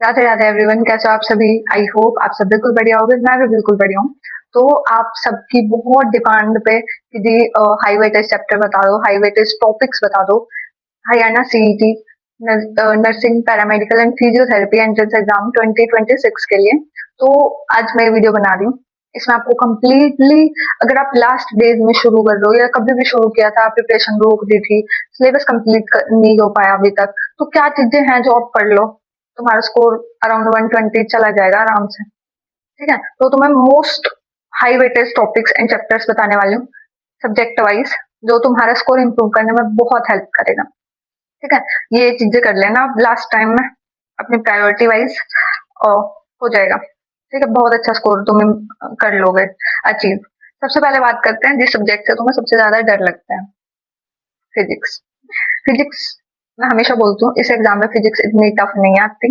Radhe Radhe everyone, कैसे हो आप सभी। आई होप आप सब बिल्कुल बढ़िया होगे। मैं भी बिल्कुल बढ़िया हूँ। तो आप सबकी बहुत डिमांड पे कि जी हाई वेटेज चैप्टर बता दो, हाई वेटेज टॉपिक्स बता दो। Haryana CET nursing paramedical and physiotherapy entrance exam 2026 के लिए तो आज मैं वीडियो बना रही हूँ। इसमें आपको कंप्लीटली, अगर आप लास्ट डेज में शुरू कर दो या कभी भी शुरू किया था, प्रिपरेशन रोक दी थी, सिलेबस कंप्लीट नहीं हो पाया अभी तक, तो क्या चीजें हैं जो आप पढ़ लो, तुम्हारा स्कोर अराउंड 120 चला जाएगा आराम से। ठीक है, तो तुम्हें most high weightage topics and chapters बताने वाली हूँ, सब्जेक्ट वाइज, जो तुम्हारा स्कोर इंप्रूव करने में बहुत हेल्प करेगा। ठीक है, ये चीजें कर लेना लास्ट टाइम में अपनी प्रायोरिटी वाइज, हो जाएगा। ठीक है, बहुत अच्छा स्कोर तुम कर लोगे अचीव। सबसे पहले बात करते हैं जिस सब्जेक्ट से तुम्हें सबसे ज्यादा डर लगता है, फिजिक्स। फिजिक्स, मैं हमेशा बोलती हूँ इस एग्जाम में फिजिक्स इतनी टफ नहीं आती,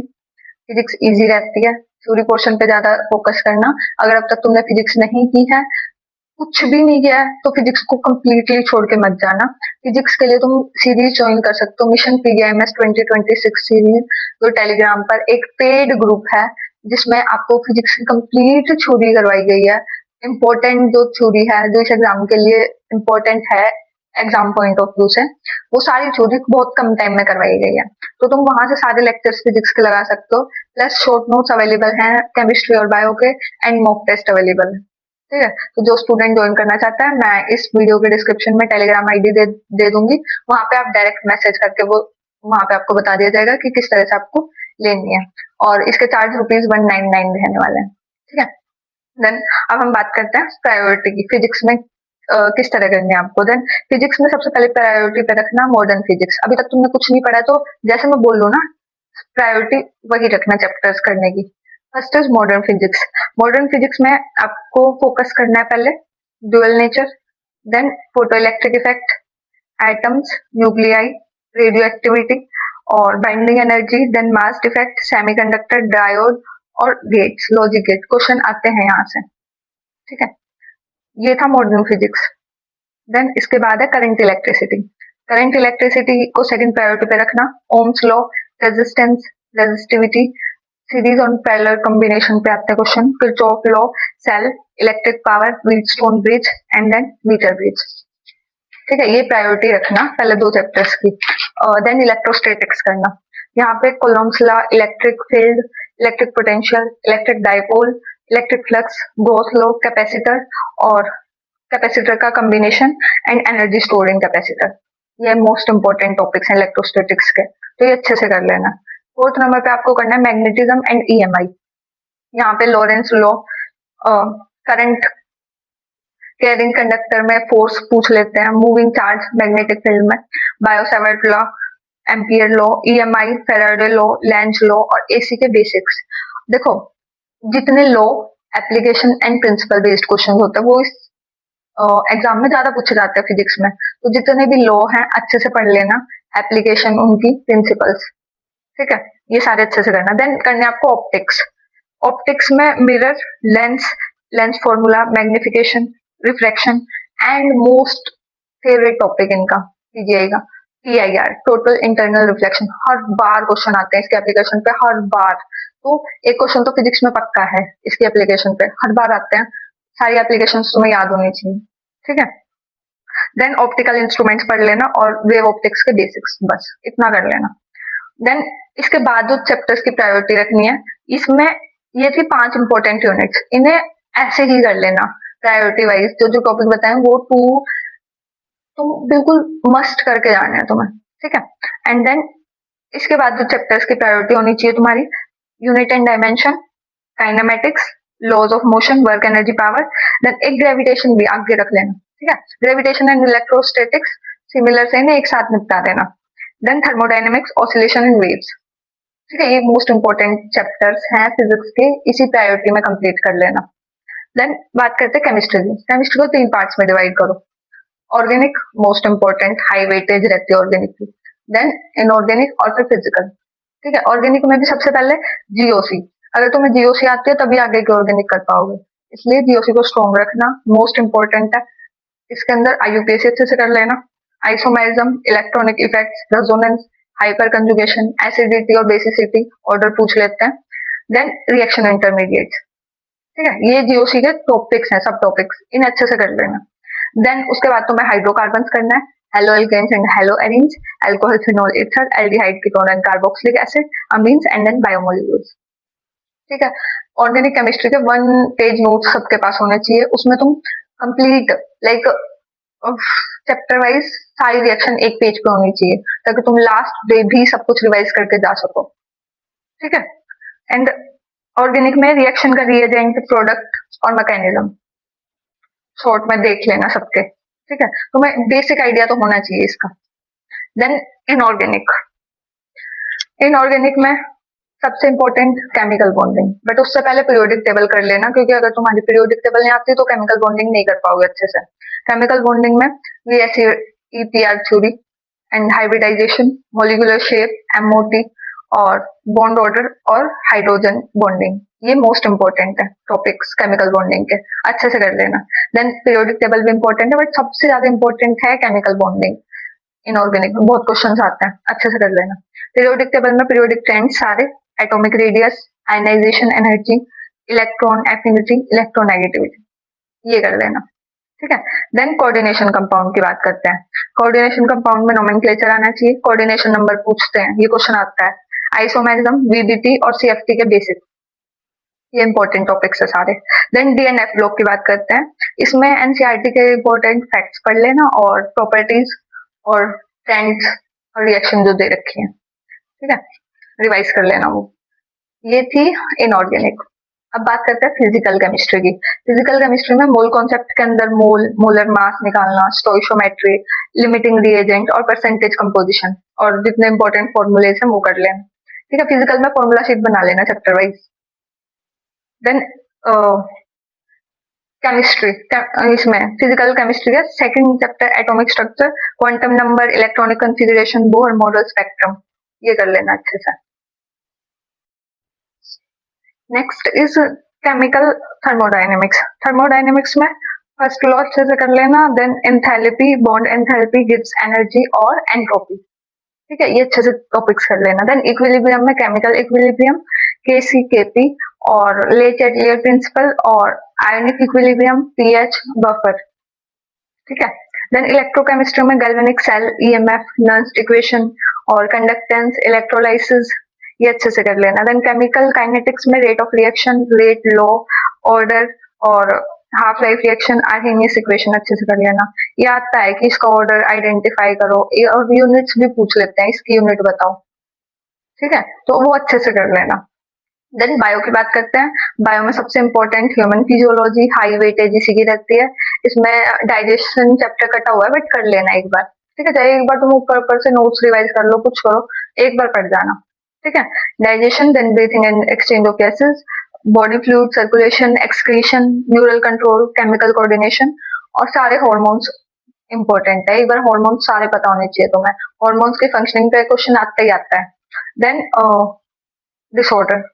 फिजिक्स इजी रहती है। थ्योरी पोर्शन पे ज्यादा फोकस करना। अगर अब तक तुमने फिजिक्स नहीं की है, कुछ भी नहीं किया है, तो फिजिक्स को कम्प्लीटली छोड़ के मत जाना। फिजिक्स के लिए तुम सीरीज ज्वाइन कर सकते हो, मिशन पीजीआईएमएस 2026 सीरीज, जो टेलीग्राम पर एक पेड ग्रुप है, जिसमें आपको फिजिक्स की कंप्लीट थ्योरी करवाई गई है। इम्पोर्टेंट जो थ्योरी है, जो इस एग्जाम के लिए इम्पोर्टेंट है एग्जाम पॉइंट ऑफ व्यू से, वो सारी थ्योरी बहुत कम टाइम में करवाई गई है। तो तुम वहां से सारे लेक्चर्स फिजिक्स के लगा सकते हो। प्लस शॉर्ट नोट्स अवेलेबल हैं केमिस्ट्री और बायो के, एंड मॉक टेस्ट अवेलेबल है। ठीक है, तो जो स्टूडेंट ज्वाइन करना चाहता है, मैं इस वीडियो के डिस्क्रिप्शन में टेलीग्राम आईडी दे दूंगी। वहां पे आप डायरेक्ट मैसेज करके वो, वहां पे आपको बता दिया जाएगा कि किस तरह से आपको लेनी है। और इसके चार्ज ₹199 रहने वाले हैं। ठीक है, देन अब हम बात करते हैं प्रायोरिटी की। फिजिक्स में किस तरह करनी है आपको। देन फिजिक्स में सबसे पहले प्रायोरिटी पे रखना मॉडर्न फिजिक्स। अभी तक तुमने कुछ नहीं पढ़ा है, तो जैसे मैं बोल रहा हूँ ना, प्रायोरिटी वही रखना चैप्टर्स करने की। First is modern physics. Modern physics में आपको फोकस करना है पहले dual nature, then photoelectric effect, atoms, nuclei, radioactivity और binding energy, then mass defect, semiconductor, diode और गेट्स, लॉजिक गेट। क्वेश्चन आते हैं यहाँ से। ठीक है, ये था मॉडर्न फिजिक्स। देन इसके बाद है करंट इलेक्ट्रिसिटी। करंट इलेक्ट्रिसिटी को सेकंड प्रायोरिटी पे रखना। Ohm's law, resistance, resistivity, series और पैरेलल कॉम्बिनेशन पे आते हैं question, Kirchhoff law, cell, electric power, Wheatstone bridge and then meter bridge. ठीक है, ये प्रायोरिटी रखना पहले दो चैप्टर्स की। देन इलेक्ट्रोस्टैटिक्स करना। यहाँ पे Coulomb's law, electric field, electric potential, electric dipole, electric flux, Gauss law, capacitor और कैपेसिटर का combination and energy storing capacitor. ये मोस्ट इंपॉर्टेंट टॉपिक्स हैं इलेक्ट्रोस्टैटिक्स के, तो ये अच्छे से कर लेना। फोर्थ नंबर पे आपको करना है मैग्नेटिज्म एंड ईएमआई। यहाँ पे Lawrence law, current carrying conductor में फोर्स पूछ लेते हैं, मूविंग चार्ज मैग्नेटिक फील्ड में, Biot-Savart law, ampere law, EMI, Faraday law, Lenz law और एसी के बेसिक्स। देखो, जितने law, application and principle based question होते हैं, वो इस एग्जाम में ज्यादा पूछे जाते हैं फिजिक्स में। तो जितने भी लॉ हैं अच्छे से पढ़ लेना, एप्लीकेशन उनकी, प्रिंसिपल्स। ठीक है, ये सारे अच्छे से करना। देन करने आपको ऑप्टिक्स। ऑप्टिक्स में mirror, lens, lens formula, magnification, refraction and most favourite topic इनका पीजीआई का, टीआईआर, टोटल इंटरनल रिफ्लेक्शन। हर बार क्वेश्चन आते हैं इसके एप्लीकेशन पे, हर बार। तो एक क्वेश्चन तो फिजिक्स में पक्का है इसकी एप्लीकेशन पे, हर बार आते हैं। सारी एप्लीकेशन तुम्हें याद होनी चाहिए। ठीक है, देन ऑप्टिकल इंस्ट्रूमेंट्स पढ़ लेना और वेव ऑप्टिक्स के बेसिक्स, बस इतना कर लेना। देन इसके बाद जो चैप्टर्स की प्रायोरिटी रखनी है, इसमें ये थी 5 इंपॉर्टेंट यूनिट्स, इन्हें ऐसे ही कर लेना प्रायोरिटी वाइज। जो जो टॉपिक बताए वो टू तुम बिल्कुल मस्ट करके जाने हैं तुम्हें। ठीक है, एंड देन इसके बाद जो चैप्टर्स की प्रायोरिटी होनी चाहिए तुम्हारी, unit and dimension, kinematics, laws of motion, work energy power. Then एक ग्रेविटेशन भी आगे रख लेना। ठीक है, ग्रेविटेशन एंड इलेक्ट्रोस्टैटिक्स सिमिलर से इन्हें एक साथ निपटा देना। Then thermodynamics, oscillation and waves. ठीक है, ये मोस्ट इंपॉर्टेंट चैप्टर्स हैं फिजिक्स के, इसी प्रायोरिटी में कंप्लीट कर लेना। देन बात करते हैं केमिस्ट्री की। केमिस्ट्री को 3 पार्ट्स में डिवाइड करो। Organic most important, high weightage रहती है ऑर्गेनिक की। देन इनऑर्गेनिक और फिर फिजिकल। ठीक है, ऑर्गेनिक में भी सबसे पहले जीओसी। अगर तुम्हें जीओसी आती है तभी आगे के ऑर्गेनिक कर पाओगे, इसलिए जीओसी को स्ट्रॉन्ग रखना मोस्ट इंपॉर्टेंट है। इसके अंदर आईयूपीएसी अच्छे से कर लेना, isomerism, electronic effects, resonance, hyper conjugation, acidity और बेसिसिटी ऑर्डर पूछ लेते हैं, देन रिएक्शन इंटरमीडिएट। ठीक है, ये जीओसी के टॉपिक्स हैं, सब टॉपिक्स, इन्हें अच्छे से कर लेना। देन उसके बाद तुम्हें हाइड्रोकार्बन्स करना है, halo alkanes and halo arenes, alcohol, phenol, ether, aldehyde, ketone and carboxylic acid, amines and then biomolecules. ठीक है, ऑर्गेनिक केमिस्ट्री के 1 पेज नोट्स सबके पास होने चाहिए, उसमें तुम कंप्लीट लाइक चैप्टर वाइज सारी रिएक्शन 1 पेज पे होनी चाहिए, ताकि तुम लास्ट डे भी सब कुछ रिवाइज करके जा सको। ठीक है, एंड ऑर्गेनिक में रिएक्शन का रिएजेंट, प्रोडक्ट और मैकेनिज्म शॉर्ट में देख लेना सबके। ठीक है, तुम्हें बेसिक आइडिया तो होना चाहिए इसका। देन इनऑर्गेनिक, इनऑर्गेनिक में सबसे इंपॉर्टेंट केमिकल बॉन्डिंग, बट उससे पहले पीरियोडिक टेबल कर लेना, क्योंकि अगर तुम्हारी पीरियोडिक टेबल नहीं आती तो केमिकल बॉन्डिंग नहीं कर पाओगे अच्छे से। केमिकल बॉन्डिंग में VSEPR theory and hybridization, molecular shape, MOT और बॉन्ड ऑर्डर और हाइड्रोजन बॉन्डिंग, ये मोस्ट इंपॉर्टेंट है टॉपिक्स केमिकल बॉन्डिंग के, अच्छे से कर लेना। देन पीरियोडिक टेबल भी इंपॉर्टेंट है, बट सबसे ज्यादा इंपॉर्टेंट है केमिकल बॉन्डिंग। इनऑर्गेनिक में बहुत क्वेश्चन आते हैं, अच्छे से कर लेना। पीरियोडिक टेबल में पीरियोडिक ट्रेंड सारे, atomic radius, ionization energy, electron affinity, electronegativity, ये कर लेना। ठीक है, देन कोऑर्डिनेशन कंपाउंड की बात करते हैं। कोऑर्डिनेशन कंपाउंड में नोमेनक्लेचर आना चाहिए, कोऑर्डिनेशन नंबर पूछते हैं, ये क्वेश्चन आता है। आइसोमेरिज्म, VBT और CFT के बेसिक, ये इंपॉर्टेंट टॉपिक्स है सारे। देन DNF ब्लॉक की बात करते हैं, इसमें NCERT के इंपॉर्टेंट फैक्ट्स पढ़ लेना और प्रॉपर्टीज और ट्रेंड्स और रिएक्शन जो दे रखी है, ठीक है, रिवाइज कर लेना वो। ये थी इनऑर्गेनिक। अब बात करते हैं फिजिकल केमिस्ट्री की। फिजिकल केमिस्ट्री में मोल कॉन्सेप्ट के अंदर मोल, मोलर मास निकालना, स्टोइशियोमेट्री, लिमिटिंग रिएजेंट और परसेंटेज कंपोजिशन और जितने इंपॉर्टेंट फॉर्मूले हैं वो कर लेना। ठीक है, फिजिकल में फॉर्मूला शीट बना लेना चैप्टर वाइज। देन केमिस्ट्री, इसमें फिजिकल केमिस्ट्री का second chapter atomic structure, quantum number, electronic configuration, Bohr model, spectrum, ये कर लेना अच्छे से। Next is chemical thermodynamics. Thermodynamics में फर्स्ट लॉ अच्छे से कर लेना, then enthalpy, bond enthalpy gives energy और एंट्रोपी। ठीक है, ये अच्छे से टॉपिक्स कर लेना। देन इक्विलिब्रियम में केमिकल इक्विलिब्रियम, Kc Kp और ले चैटलियर प्रिंसिपल और आयोनिक इक्विलिब्रियम, pH, बफर। ठीक है, देन इलेक्ट्रोकेमिस्ट्री में galvanic cell, EMF, Nernst equation और कंडक्टेंस, इलेक्ट्रोलाइसिस, ये अच्छे से कर लेना। देन केमिकल काइनेटिक्स में rate of reaction, rate, law, order और half life reaction, Arrhenius equation अच्छे से कर लेना। ये आता है कि इसका ऑर्डर आइडेंटिफाई करो, और यूनिट्स भी पूछ लेते हैं, इसकी यूनिट बताओ। ठीक है, तो वो अच्छे से कर लेना। देन बायो की बात करते हैं। बायो में सबसे important human physiology, high weightage इसी की रहती है। इसमें डाइजेशन चैप्टर कटा हुआ है, बट कर लेना एक बार। ठीक है, चाहे एक बार तुम ऊपर ऊपर से नोट्स रिवाइज कर लो, कुछ करो, एक बार पढ़ जाना। ठीक है, digestion, then breathing and exchange of gases, body fluid circulation, excretion, neural control, chemical coordination और सारे हॉर्मोन्स इंपॉर्टेंट है। एक बार हॉर्मोन्स सारे पता होने चाहिए तुम्हें, हॉर्मोन्स के फंक्शनिंग पे क्वेश्चन आता ही आता है। देन डिसऑर्डर,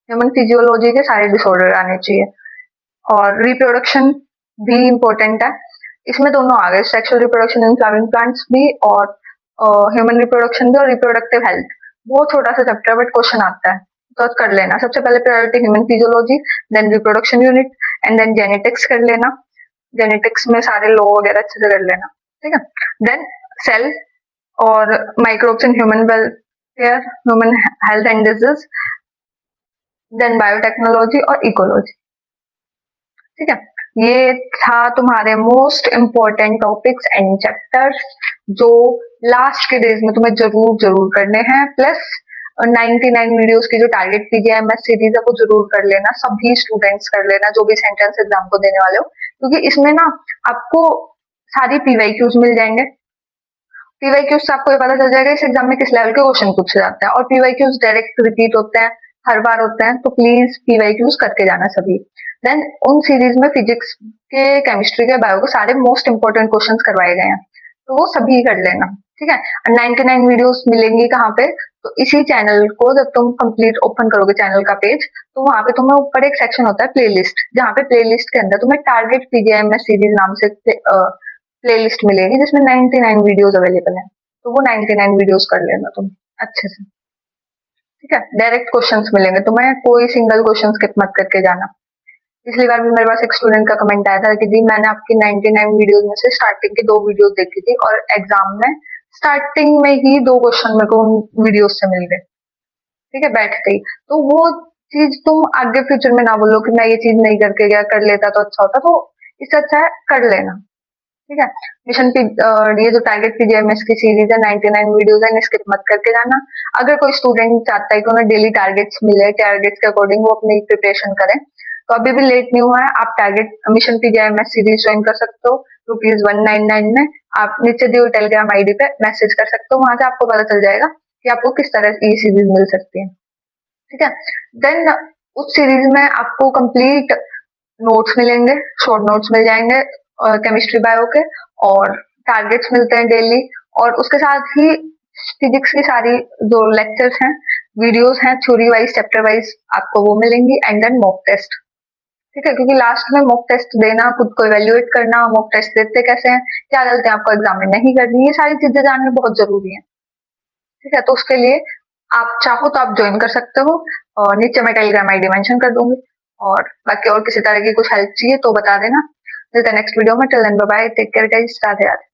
ह्यूमन फिजियोलॉजी के सारे डिसऑर्डर आने चाहिए। और रिप्रोडक्शन भी इम्पोर्टेंट है, इसमें दोनों आ गए, sexual reproduction in flowering plants भी और ह्यूमन रिप्रोडक्शन भी, और रिप्रोडक्टिव हेल्थ। बहुत छोटा सा चैप्टर बट क्वेश्चन आता है, तो कर लेना। सबसे पहले priority human physiology, then reproduction unit and then genetics कर लेना। जेनेटिक्स में सारे लॉ वगैरह अच्छे से कर लेना। ठीक है, देन सेल और microbes in human welfare, human health and disease, then biotechnology और इकोलॉजी। ठीक है, ये था तुम्हारे most important topics and chapters जो लास्ट के डेज में तुम्हें जरूर जरूर करने हैं। प्लस 99 वीडियोस की जो टारगेट PGIMS सीरीज है वो जरूर कर लेना, सभी स्टूडेंट्स कर लेना जो भी सेंट्रेंस एग्जाम को देने वाले हो, क्योंकि इसमें ना आपको सारी PYQs मिल जाएंगे। PYQs से आपको ये पता चल जाएगा इस एग्जाम में किस लेवल के क्वेश्चन पूछे जाते हैं, और PYQs डायरेक्ट रिपीट होते हैं, हर बार होते हैं, तो प्लीज PYQs करके जाना सभी। देन उन सीरीज में फिजिक्स के, केमिस्ट्री के, बायो के सारे मोस्ट इंपोर्टेंट क्वेश्चंस करवाए गए हैं, तो वो सभी कर लेना। ठीक है, 99 वीडियोस मिलेंगी कहाँ पे, तो इसी चैनल को जब तुम कंप्लीट ओपन करोगे चैनल का पेज, तो वहां पे तुम्हें ऊपर एक सेक्शन होता है प्लेलिस्ट, जहाँ पे प्लेलिस्ट के अंदर तुम्हें टारगेट PGIMS सीरीज नाम से प्लेलिस्ट मिलेगी, जिसमें 99 वीडियोस अवेलेबल है। तो वो 99 वीडियोस कर लेना तुम अच्छे से। ठीक है, डायरेक्ट क्वेश्चंस मिलेंगे तुम्हें, कोई सिंगल क्वेश्चन स्किप मत करके जाना। पिछली बार भी मेरे पास एक स्टूडेंट का कमेंट आया था कि जी मैंने आपकी 99 वीडियोस में से स्टार्टिंग की 2 वीडियोस देखी थी और एग्जाम में स्टार्टिंग में ही 2 क्वेश्चन मेरे को उन वीडियोस से मिल गए। ठीक है, बैठते ही। तो वो चीज तुम आगे फ्यूचर में ना बोलो कि मैं ये चीज नहीं करके गया, कर लेता तो अच्छा होता। तो इससे अच्छा है कर लेना। ठीक है, मिशन पी ये जो टारगेट पीजीआईएमएस की सीरीज है 99 वीडियोस है, स्किप मत करके जाना। अगर कोई स्टूडेंट चाहता है कि उन्हें डेली टारगेट्स मिले, टारगेट्स के अकॉर्डिंग वो अपनी प्रिपरेशन करें, तो अभी भी लेट नहीं हुआ है, आप target mission PGIMS series join कर सकते हो ₹199 में। आप नीचे दी हुई टेलीग्राम आईडी पे मैसेज कर सकते हो, वहां से आपको पता चल जाएगा कि आपको किस तरह की सीरीज मिल सकती है। ठीक है, देन उस सीरीज में आपको कंप्लीट नोट्स मिलेंगे, शॉर्ट नोट्स मिल जाएंगे केमिस्ट्री बायो के, और टारगेट्स मिलते हैं डेली, और उसके साथ ही फिजिक्स की सारी जो लेक्चर्स हैं, वीडियोस हैं, थ्योरी वाइज चैप्टर वाइज आपको वो मिलेंगी, एंड देन मॉक टेस्ट। ठीक है, क्योंकि लास्ट में मॉक टेस्ट देना, खुद को इवेल्युएट करना, मॉक टेस्ट देते कैसे हैं, क्या गलतियां आपको एग्जाम में नहीं करनी, ये सारी चीजें जाननी बहुत जरूरी है। ठीक है, तो उसके लिए आप चाहो तो आप ज्वाइन कर सकते हो, और नीचे मैं टेलीग्राम आईडी मेंशन कर दूंगी। और बाकी और किसी तरह की कुछ हेल्प चाहिए तो बता देना। मिलते हैं नेक्स्ट वीडियो में। Till then bye bye, take care guys, Radhe Radhe.